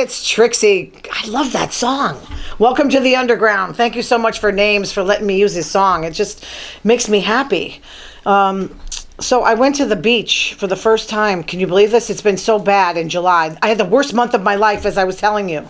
it's TRIXXI'S. I love that song. Welcome to the underground. Thank you so much for Names for letting me use this song. It just makes me happy. So I went to the beach for the first time. Can you believe this? It's been so bad in July. I had the worst month of my life, as I was telling you.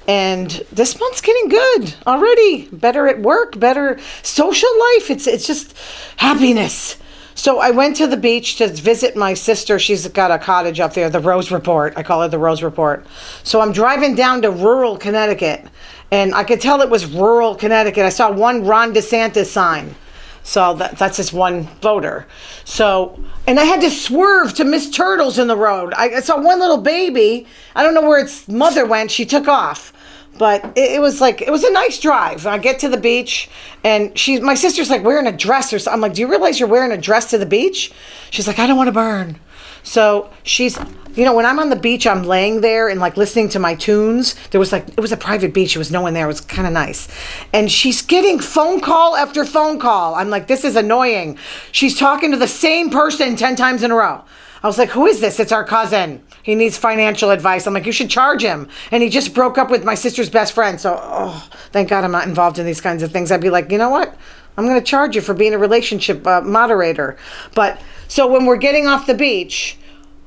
And this month's getting good already. Better at work, better social life. It's just happiness. So I went to the beach to visit my sister. She's got a cottage up there, the Rose Report. I call it the Rose Report. So I'm driving down to rural Connecticut, and I could tell it was rural Connecticut. I saw one Ron DeSantis sign. So that's just one voter. So, and I had to swerve to miss turtles in the road. I saw one little baby. I don't know where its mother went. She took off. But it was a nice drive. I get to the beach, and my sister's like wearing a dress or something. I'm like, do you realize you're wearing a dress to the beach? She's like, I don't want to burn. So when I'm on the beach, I'm laying there and like listening to my tunes. It was a private beach. There was no one there. It was kind of nice. And she's getting phone call after phone call. I'm like, this is annoying. She's talking to the same person 10 times in a row. I was like, who is this? It's our cousin. He needs financial advice. I'm like, you should charge him. And he just broke up with my sister's best friend. So, thank God I'm not involved in these kinds of things. I'd be like, you know what? I'm going to charge you for being a relationship moderator. But so when we're getting off the beach,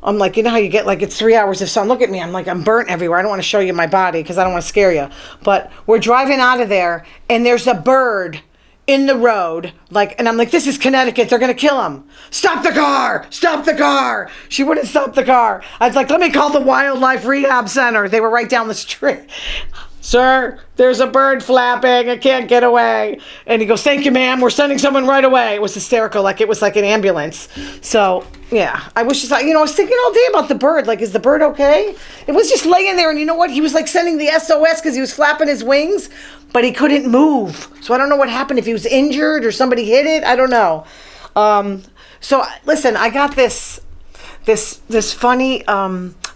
I'm like, you know how you get it's 3 hours of sun. Look at me. I'm like, I'm burnt everywhere. I don't want to show you my body because I don't want to scare you. But we're driving out of there, and there's a bird in the road, and I'm like, this is Connecticut. They're going to kill him. Stop the car. Stop the car. She wouldn't stop the car. I was like, let me call the Wildlife Rehab Center. They were right down the street. Sir, there's a bird flapping. I can't get away. And he goes, thank you, ma'am. We're sending someone right away. It was hysterical. It was like an ambulance. So, yeah. I was just I was thinking all day about the bird. Is the bird okay? It was just laying there. And you know what? He was sending the SOS because he was flapping his wings, but he couldn't move. So I don't know what happened, if he was injured or somebody hit it. I don't know. So listen, I got this funny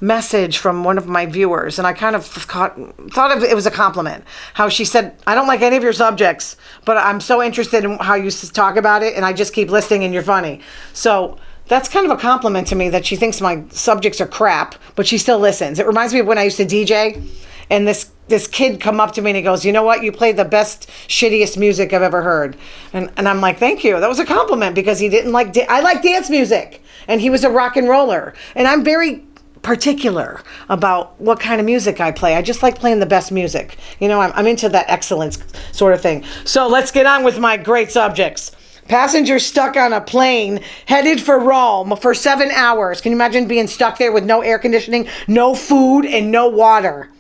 message from one of my viewers, and I kind of thought of it was a compliment. How she said, I don't like any of your subjects, but I'm so interested in how you talk about it, and I just keep listening, and you're funny. So that's kind of a compliment to me, that she thinks my subjects are crap, but she still listens. It reminds me of when I used to DJ, and this kid come up to me and he goes, you know what? You play the best, shittiest music I've ever heard. And I'm like, thank you. That was a compliment, because he didn't like, I like dance music, and he was a rock and roller. And I'm very particular about what kind of music I play. I just like playing the best music. I'm into that excellence sort of thing. So let's get on with my great subjects. Passengers stuck on a plane headed for Rome for 7 hours. Can you imagine being stuck there with no air conditioning, no food, and no water?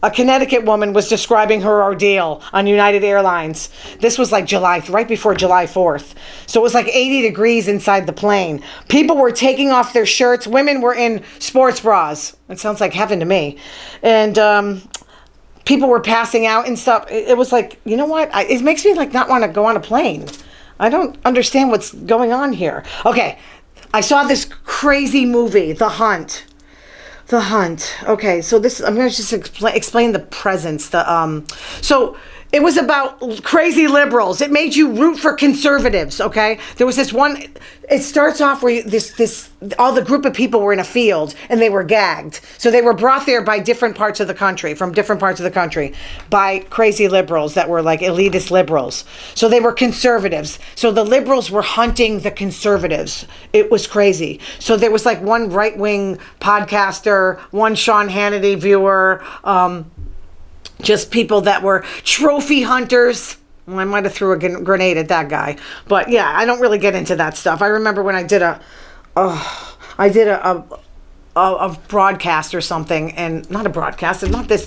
A Connecticut woman was describing her ordeal on United Airlines. This was right before July 4th. So it was 80 degrees inside the plane. People were taking off their shirts. Women were in sports bras. It sounds like heaven to me. And people were passing out and stuff. It was you know what? It makes me not want to go on a plane. I don't understand what's going on here. Okay, I saw this crazy movie, The Hunt. The Hunt. Okay, so I'm going to just explain the presence. So it was about crazy liberals. It made you root for conservatives. Okay, there was this one. It starts off where all the group of people were in a field and they were gagged. So they were brought there by different parts of the country, by crazy liberals that were elitist liberals. So they were conservatives. So the liberals were hunting the conservatives. It was crazy. So there was one right-wing podcaster, one Sean Hannity viewer, just people that were trophy hunters. Well, I might have threw a grenade at that guy. But yeah, I don't really get into that stuff. I remember when I did a broadcast or something, and not a broadcast, not this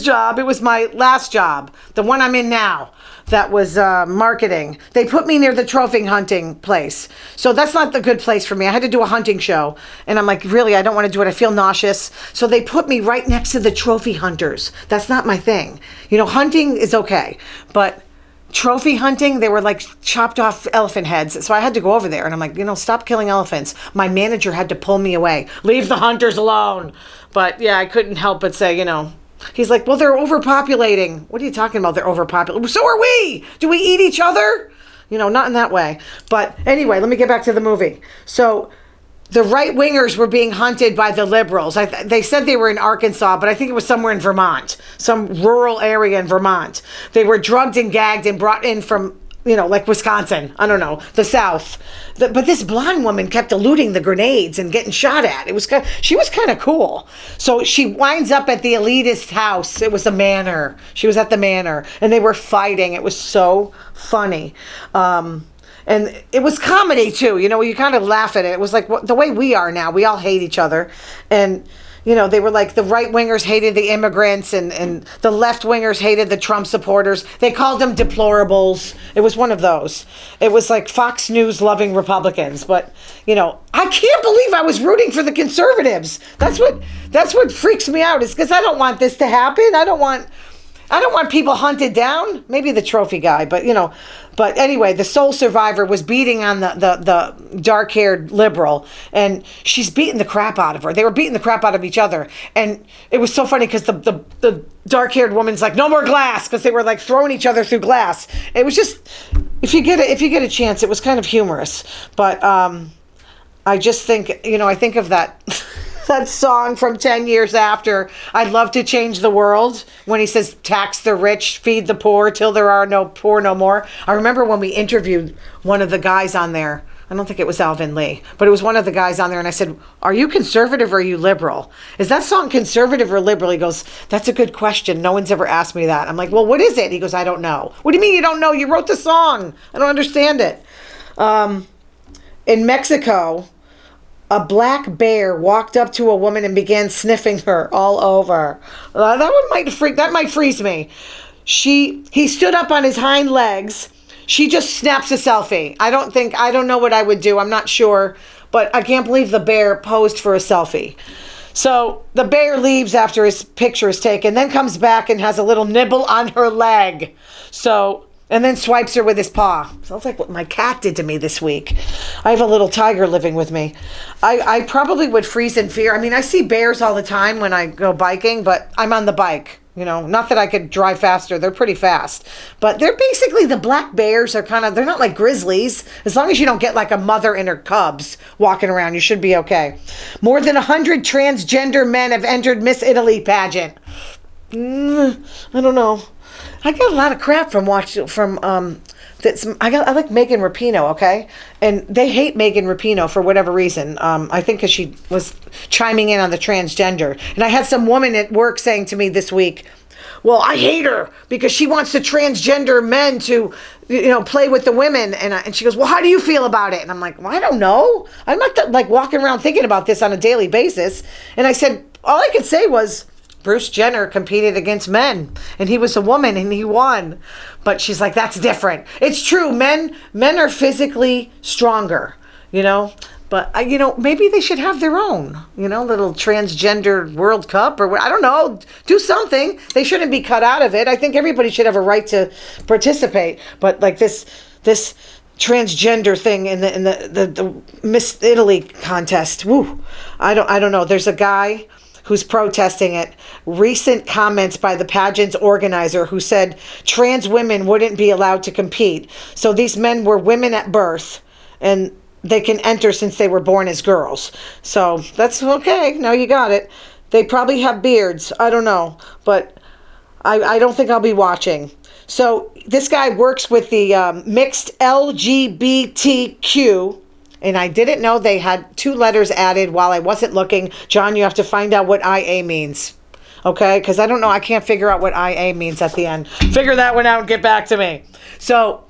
job. It was my last job, the one I'm in now. That was marketing. They put me near the trophy hunting place. So that's not the good place for me. I had to do a hunting show. And I'm like, really, I don't want to do it. I feel nauseous. So they put me right next to the trophy hunters. That's not my thing. Hunting is okay. But trophy hunting, they were chopped off elephant heads. So I had to go over there. And I'm like, stop killing elephants. My manager had to pull me away. Leave the hunters alone. But yeah, I couldn't help but say, He's like, well, they're overpopulating. What are you talking about? They're overpopulating. So are we. Do we eat each other? Not in that way. But anyway, let me get back to the movie. So the right-wingers were being hunted by the liberals. They said they were in Arkansas, but I think it was somewhere in Vermont, some rural area in Vermont. They were drugged and gagged and brought in from, like Wisconsin. I don't know, the South. But this blonde woman kept eluding the grenades and getting shot at. She was kind of cool. So she winds up at the elitist house. It was a manor. She was at the manor, and they were fighting. It was so funny. And it was comedy too, you kind of laugh at it. It was like the way we are now. We all hate each other. And, they were like the right-wingers hated the immigrants and the left-wingers hated the Trump supporters. They called them deplorables. It was one of those. It was like Fox News loving Republicans. But, I can't believe I was rooting for the conservatives. That's what freaks me out, is because I don't want this to happen. I don't want people hunted down. Maybe the trophy guy, but But anyway, the sole survivor was beating on the dark-haired liberal, and she's beating the crap out of her. They were beating the crap out of each other, and it was so funny because the dark-haired woman's like, "No more glass," because they were like throwing each other through glass. It was just, if you get a chance, it was kind of humorous. But I just think, I think of that. That song from 10 years after, "I'd love to change the world," when he says, "Tax the rich, feed the poor, till there are no poor no more." I remember when we interviewed one of the guys on there. I don't think it was Alvin Lee, but it was one of the guys on there, and I said, "Are you conservative or are you liberal? Is that song conservative or liberal?" He goes, "That's a good question. No one's ever asked me that." I'm like, "Well, what is it?" He goes, "I don't know." "What do you mean you don't know? You wrote the song." I don't understand it. In Mexico, a black bear walked up to a woman and began sniffing her all over. That might freeze me. He stood up on his hind legs. She just snaps a selfie. I don't know what I would do. I'm not sure, but I can't believe the bear posed for a selfie. So the bear leaves after his picture is taken, then comes back and has a little nibble on her leg. And then swipes her with his paw. Sounds like what my cat did to me this week. I have a little tiger living with me. I probably would freeze in fear. I mean, I see bears all the time when I go biking, but I'm on the bike. Not that I could drive faster. They're pretty fast. But they're basically, the black bears are they're not like grizzlies. As long as you don't get like a mother and her cubs walking around, you should be okay. More than 100 transgender men have entered Miss Italy pageant. I don't know. I got a lot of crap I like Megan Rapinoe, okay? And they hate Megan Rapinoe for whatever reason. I think because she was chiming in on the transgender. And I had some woman at work saying to me this week, "Well, I hate her because she wants the transgender men to, play with the women." And she goes, "Well, how do you feel about it?" And I'm like, "Well, I don't know. I'm not like walking around thinking about this on a daily basis." And I said, all I could say was, Bruce Jenner competed against men, and he was a woman, and he won. But she's like, "That's different." It's true. Men are physically stronger, But, maybe they should have their own, little transgender World Cup or I don't know. Do something. They shouldn't be cut out of it. I think everybody should have a right to participate. But like this transgender thing in the Miss Italy contest, woo, I don't know. There's a guy who's protesting it. Recent comments by the pageant's organizer who said trans women wouldn't be allowed to compete. So these men were women at birth, and they can enter since they were born as girls. So that's okay. Now you got it. They probably have beards. I don't know. But I don't think I'll be watching. So this guy works with the mixed LGBTQ. And I didn't know they had 2 letters added while I wasn't looking. John, you have to find out what IA means. Okay? Because I don't know. I can't figure out what IA means at the end. Figure that one out and get back to me. So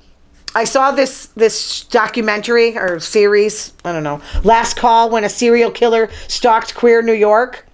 I saw this documentary or series. I don't know. Last Call, when a serial killer stalked queer New York.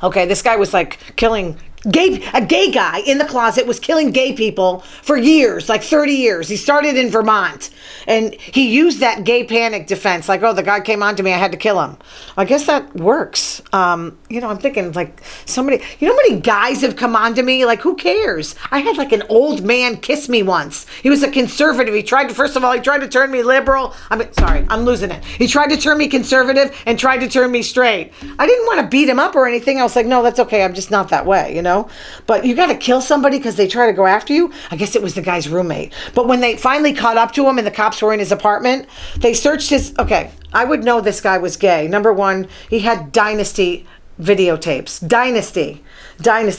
Okay, this guy was like killing a gay guy in the closet was killing gay people for years, like 30 years. He started in Vermont, and he used that gay panic defense, like, "Oh, the guy came on to me, I had to kill him." I guess that works. I'm thinking like somebody, how many guys have come on to me? Like, who cares? I had like an old man kiss me once. He was a conservative. He tried to turn me liberal. I'm losing it. He tried to turn me conservative and tried to turn me straight. I didn't want to beat him up or anything. I was like, no, that's okay. I'm just not that way, know? But you got to kill somebody because they try to go after you? I guess it was the guy's roommate. But when they finally caught up to him and the cops were in his apartment, they searched his... Okay, I would know this guy was gay. Number one, he had Dynasty videotapes. Dynasty.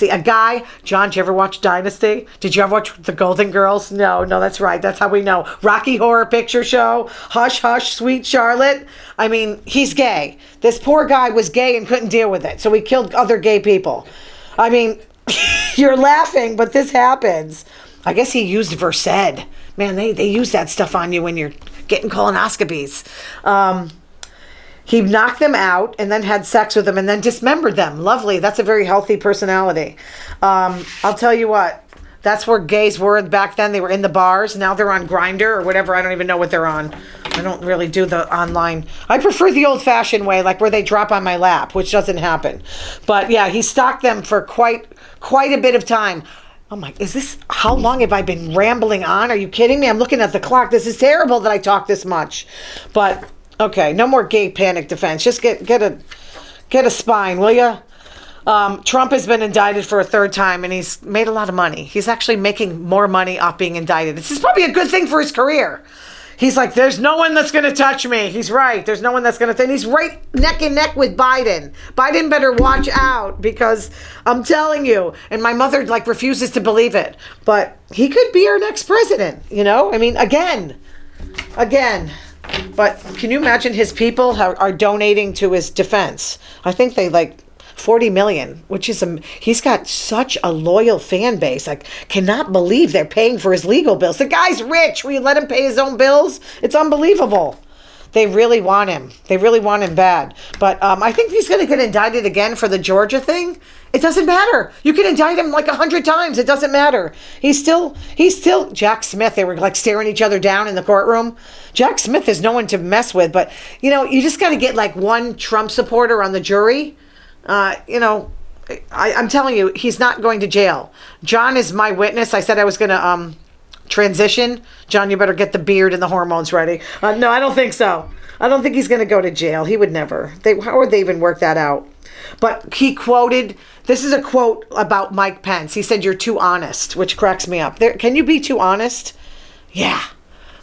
A guy... John, did you ever watch Dynasty? Did you ever watch The Golden Girls? No, that's right. That's how we know. Rocky Horror Picture Show. Hush, Hush, Sweet Charlotte. I mean, he's gay. This poor guy was gay and couldn't deal with it, so he killed other gay people. I mean, you're laughing, but this happens. I guess he used Versed. Man, they use that stuff on you when you're getting colonoscopies. He knocked them out and then had sex with them and then dismembered them. Lovely. That's a very healthy personality. I'll tell you what. That's where gays were back then. They were in the bars. Now they're on Grindr or whatever. I don't even know what they're on. I don't really do the online. I prefer the old-fashioned way, like where they drop on my lap, which doesn't happen. But yeah, he stalked them for quite a bit of time. Oh my, how long have I been rambling on? Are you kidding me? I'm looking at the clock. This is terrible that I talk this much. But... okay, no more gay panic defense. Just get a spine, will ya? Trump has been indicted for a third time, and he's made a lot of money. He's actually making more money off being indicted. This is probably a good thing for his career. He's like, there's no one that's going to touch me. He's right. There's no one that's going to... And he's right neck and neck with Biden. Biden better watch out because I'm telling you, and my mother refuses to believe it, but he could be our next president, you know? I mean, again. But can you imagine his people are donating to his defense? I think they 40 million, which is he's got such a loyal fan base. I cannot believe they're paying for his legal bills. The guy's rich. Will you let him pay his own bills? It's unbelievable. They really want him. They really want him bad. But I think he's going to get indicted again for the Georgia thing. It doesn't matter. You can indict him 100 times. It doesn't matter. He's still Jack Smith. They were staring each other down in the courtroom. Jack Smith is no one to mess with. But, you just got to get one Trump supporter on the jury. I'm telling you, he's not going to jail. John is my witness. I said I was going to transition. John, you better get the beard and the hormones ready. No, I don't think so. I don't think he's going to go to jail. He would never. How would they even work that out? But he quoted, this is a quote about Mike Pence. He said, "You're too honest," which cracks me up. Can you be too honest? Yeah,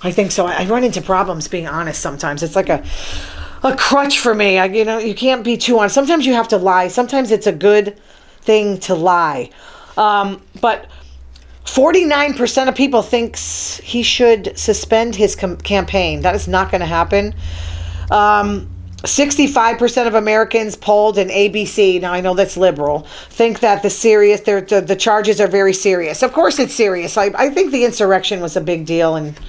I think so. I run into problems being honest sometimes. It's like a crutch for me. You can't be too honest. Sometimes you have to lie. Sometimes it's a good thing to lie. But 49% of people thinks he should suspend his campaign. That is not going to happen. 65% of Americans polled in ABC, now I know that's liberal, think that the charges are very serious. Of course it's serious. I think the insurrection was a big deal, and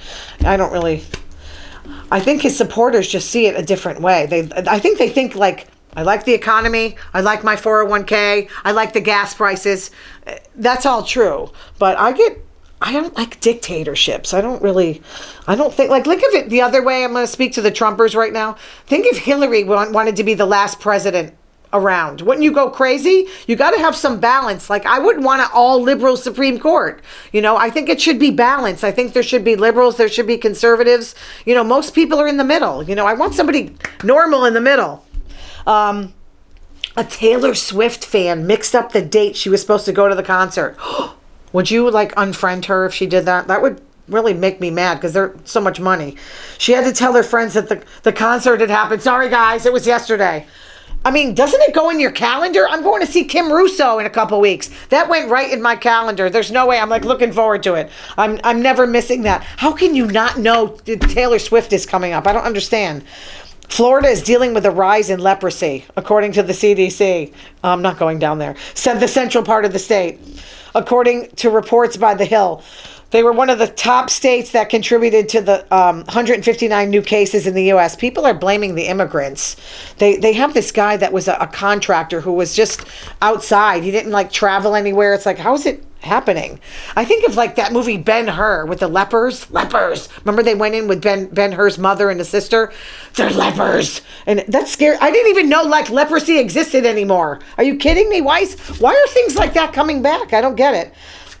I think his supporters just see it a different way. I think they think I like the economy, I like my 401k, I like the gas prices. That's all true. But I don't like dictatorships. I don't think, look at it the other way. I'm going to speak to the Trumpers right now. Think if Hillary wanted to be the last president around. Wouldn't you go crazy? You got to have some balance. I wouldn't want an all liberal Supreme Court. I think it should be balanced. I think there should be liberals. There should be conservatives. Most people are in the middle. I want somebody normal in the middle. A Taylor Swift fan mixed up the date she was supposed to go to the concert. Would you unfriend her if she did that? That would really make me mad because they're so much money. She had to tell her friends that the concert had happened. Sorry guys, it was yesterday. I mean, doesn't it go in your calendar? I'm going to see Kim Russo in a couple weeks. That went right in my calendar. There's no way. I'm looking forward to it. I'm never missing that. How can you not know Taylor Swift is coming up? I don't understand. Florida is dealing with a rise in leprosy, according to the CDC. I'm not going down there. Said the central part of the state. According to reports by The Hill, they were one of the top states that contributed to the 159 new cases in the U.S. People are blaming the immigrants. They have this guy that was a contractor who was just outside. He didn't travel anywhere. It's how is it happening? I think of that movie Ben-Hur with the lepers. Lepers. Remember they went in with Ben-Hur's mother and his sister? They're lepers. And that's scary. I didn't even know leprosy existed anymore. Are you kidding me? Why are things like that coming back? I don't get it.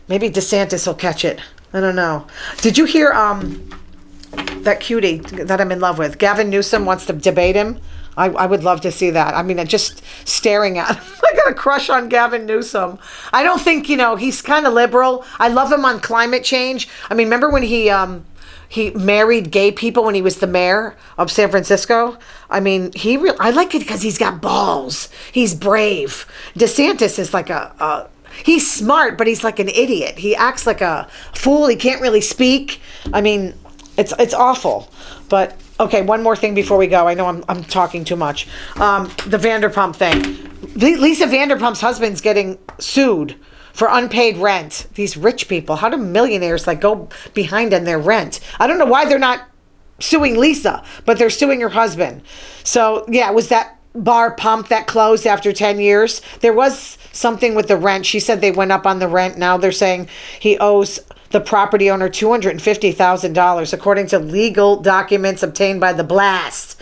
Maybe DeSantis will catch it. I don't know. Did you hear that cutie that I'm in love with? Gavin Newsom wants to debate him. I would love to see that. I mean, just staring at him. I got a crush on Gavin Newsom. I don't think, he's kind of liberal. I love him on climate change. I mean, remember when he married gay people when he was the mayor of San Francisco? I mean, I like it because he's got balls. He's brave. DeSantis is like he's smart, but he's like an idiot. He acts like a fool. He can't really speak. I mean, it's awful. But okay, one more thing before we go. I know I'm talking too much. The Vanderpump thing. Lisa Vanderpump's husband's getting sued for unpaid rent. These rich people. How do millionaires go behind on their rent? I don't know why they're not suing Lisa, but they're suing her husband. So yeah, it was that bar Pump that closed after 10 years. There was something with the rent. She said they went up on the rent. Now they're saying he owes the property owner $250,000 according to legal documents obtained by the Blast.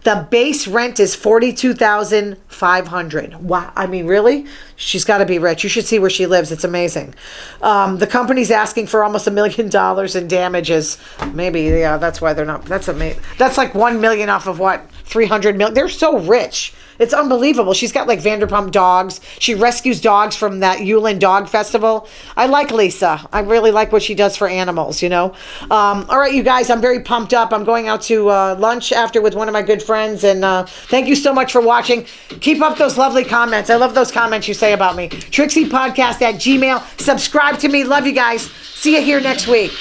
The base rent is $42,500. Wow. I mean, really? She's got to be rich. You should see where she lives. It's amazing. The company's asking for almost $1 million in damages. Maybe, yeah, that's why they're not. That's amazing. That's like $1 million off of what? $300 million. They're so rich. It's unbelievable. She's got Vanderpump dogs. She rescues dogs from that Yulin Dog Festival. I like Lisa. I really like what she does for animals, All right, you guys, I'm very pumped up. I'm going out to lunch after with one of my good friends. And thank you so much for watching. Keep up those lovely comments. I love those comments you say about me. TRIXXI'Podcast@gmail.com. Subscribe to me. Love you guys. See you here next week.